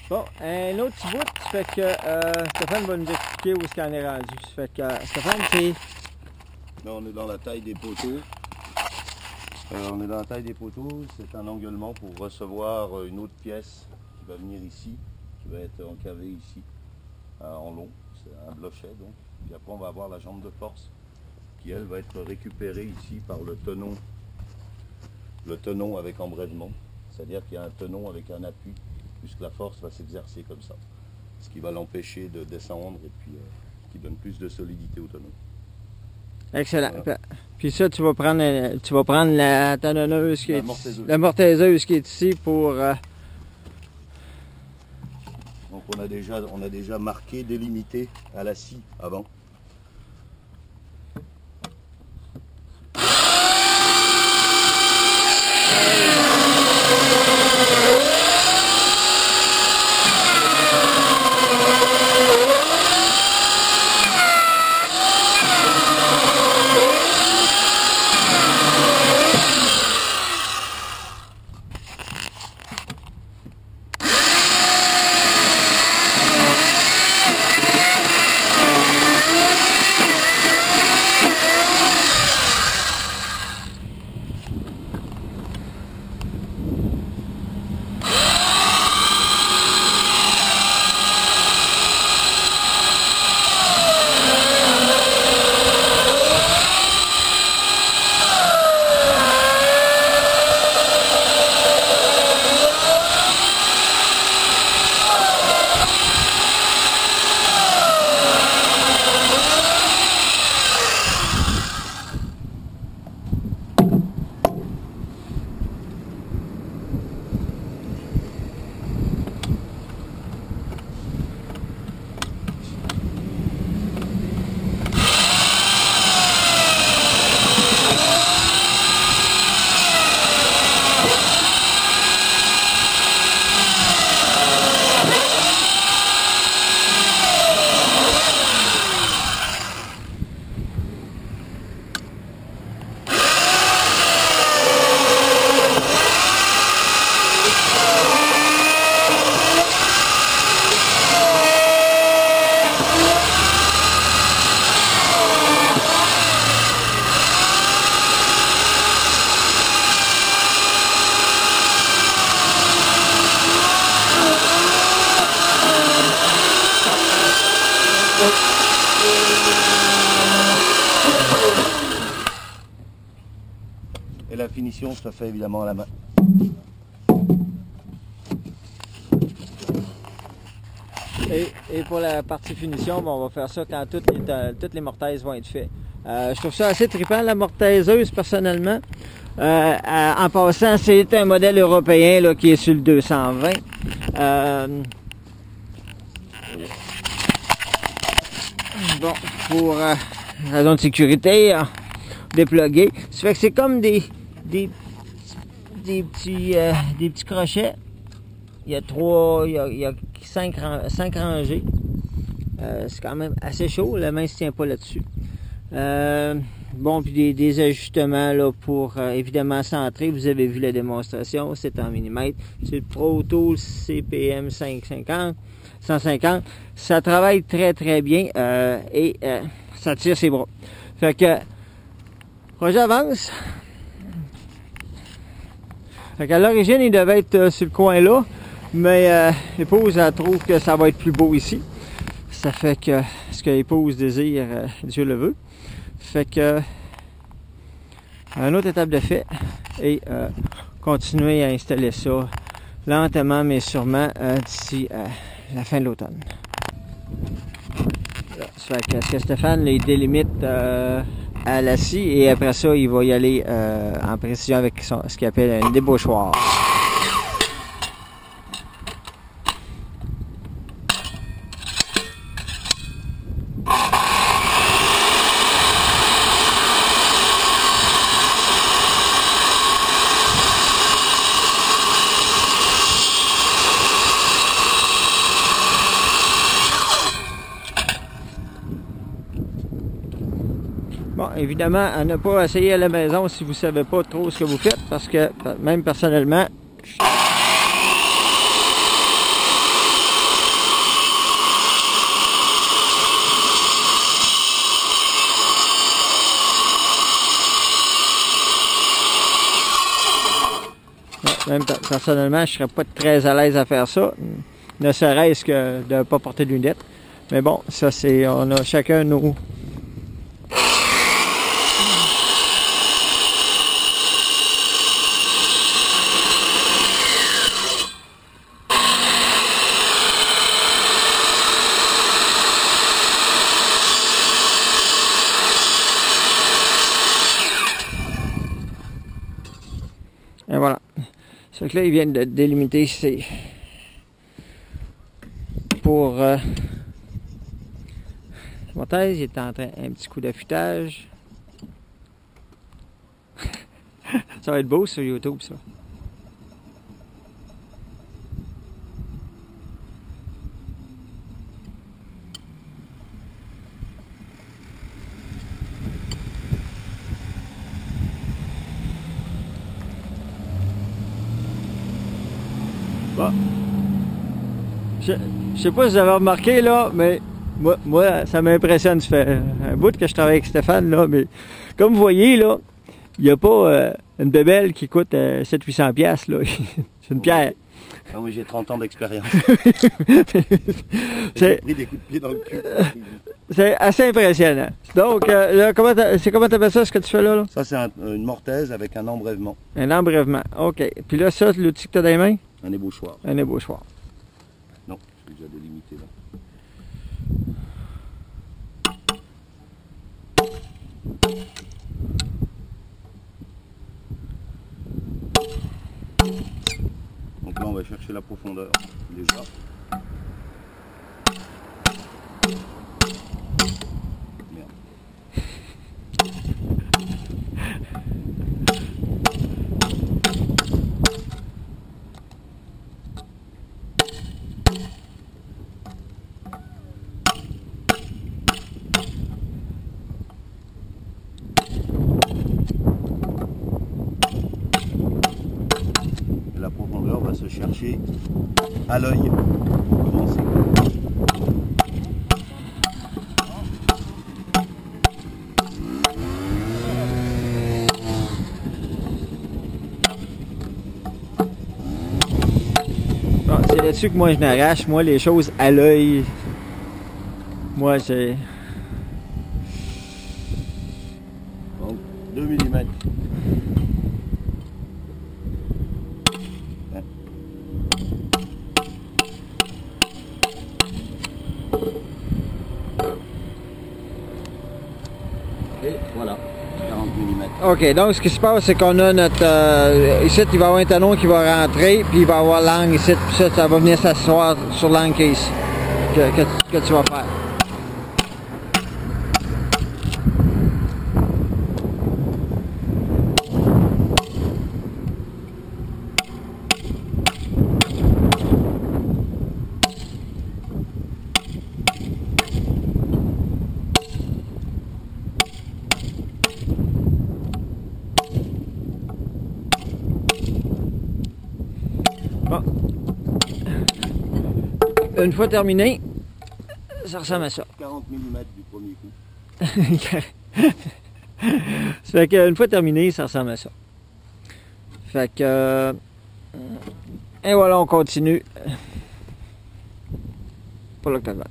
Bon, un autre petit bout, ça fait que Stéphane va nous expliquer où est-ce qu'on est rendu. Ça fait que Stéphane, c'est... Là, on est dans la taille des poteaux. On est dans la taille des poteaux, c'est un engueulement pour recevoir une autre pièce qui va venir ici, qui va être encavée ici, en long. C'est un blochet donc. Puis après, on va avoir la jambe de force qui, elle, va être récupérée ici par le tenon avec embrainement. C'est-à-dire qu'il y a un tenon avec un appui, puisque la force va s'exercer comme ça. Ce qui va l'empêcher de descendre et puis qui donne plus de solidité au tenon. Excellent. Voilà. Puis ça, tu vas prendre la talonneuse qui est la mortaiseuse qui est ici pour... Donc on a déjà marqué, délimité à la scie avant. Et la finition se fait évidemment à la main. Et pour la partie finition, bon, on va faire ça quand toutes les mortaises vont être faites. Je trouve ça assez trippant, la mortaiseuse, personnellement. En passant, c'est un modèle européen là, qui est sur le 220. Bon, pour raison de sécurité, dépluguer. Ça fait que c'est comme des petits crochets. Il y a 5 rangées. C'est quand même assez chaud, la main ne se tient pas là-dessus. Bon, puis des ajustements là, pour évidemment centrer. Vous avez vu la démonstration, c'est en millimètres. C'est le Pro Tool CPM 150. Ça travaille très très bien et ça tire ses bras. Fait que projet avance. Fait qu'à l'origine, il devait être sur le coin là, mais l'épouse elle trouve que ça va être plus beau ici. Ça fait que ce que l'épouse désire, Dieu le veut. Fait que une autre étape de fait et continuer à installer ça lentement mais sûrement d'ici la fin de l'automne. Ça fait que Stéphane il délimite à la scie et après ça il va y aller en précision avec ce qu'il appelle un débauchoir. Bon, évidemment, à ne pas essayer à la maison si vous ne savez pas trop ce que vous faites, parce que même personnellement, Même personnellement, je serais pas très à l'aise à faire ça. Ne serait-ce que de ne pas porter de lunettes. Mais bon, ça c'est. On a chacun nos. Et voilà. C'est que là, ils viennent de délimiter c'est pour montage, il est en train un petit coup d'affûtage. Ça va être beau sur YouTube, ça. Bon. Je sais pas si vous avez remarqué là, mais moi ça m'impressionne. Ça fait un bout que je travaille avec Stéphane là, mais comme vous voyez là, il n'y a pas une bébelle qui coûte 700-800 piastres là. C'est une pierre. Ah oui, j'ai 30 ans d'expérience. C'est pris des coups de pied dans le cul. C'est assez impressionnant. Donc, comment t'appelles ça, ce que tu fais là? Ça, c'est une mortaise avec un embrèvement. Un embrèvement. OK. Puis là, ça, l'outil que tu as dans les mains? Un ébauchoir. Un ébauchoir. Non, c'est déjà délimité là. Donc là, on va chercher la profondeur déjà. Merde. La profondeur va se chercher à l'œil pour commencer. Bon, c'est là-dessus que moi je n'arrache. Moi, les choses à l'œil, moi c'est... Donc 2 mm. Et voilà, 40 mm. OK, donc ce qui se passe, c'est qu'on a notre... ici, il va y avoir un talon qui va rentrer, puis il va y avoir l'angle ici, puis ça va venir s'asseoir sur l'angle qui est ici, que tu vas faire. Bon. Une fois terminé, ça ressemble à ça. 40 mm du premier coup. Ça fait qu'une fois terminé, ça ressemble à ça. Fait que... et voilà, on continue pour l'octogone.